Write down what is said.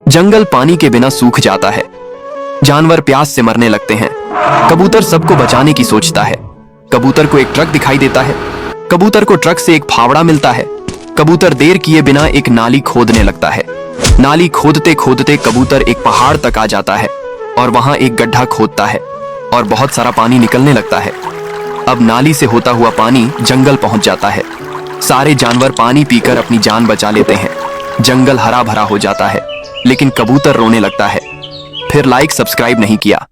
जंगल पानी के बिना सूख जाता है। जानवर प्यास से मरने लगते हैं। कबूतर सबको बचाने की सोचता है। कबूतर को एक ट्रक दिखाई देता है। कबूतर को ट्रक से एक फावड़ा मिलता है। कबूतर देर किए बिना एक नाली खोदने लगता है। नाली खोदते खोदते कबूतर एक पहाड़ तक आ जाता है और वहां एक गड्ढा खोदता है और बहुत सारा पानी निकलने लगता है। अब नाली से होता हुआ पानी जंगल पहुंच जाता है। सारे जानवर पानी पीकर अपनी जान बचा लेते हैं। जंगल हरा भरा हो जाता है, लेकिन कबूतर रोने लगता है। फिर लाइक सब्सक्राइब नहीं किया।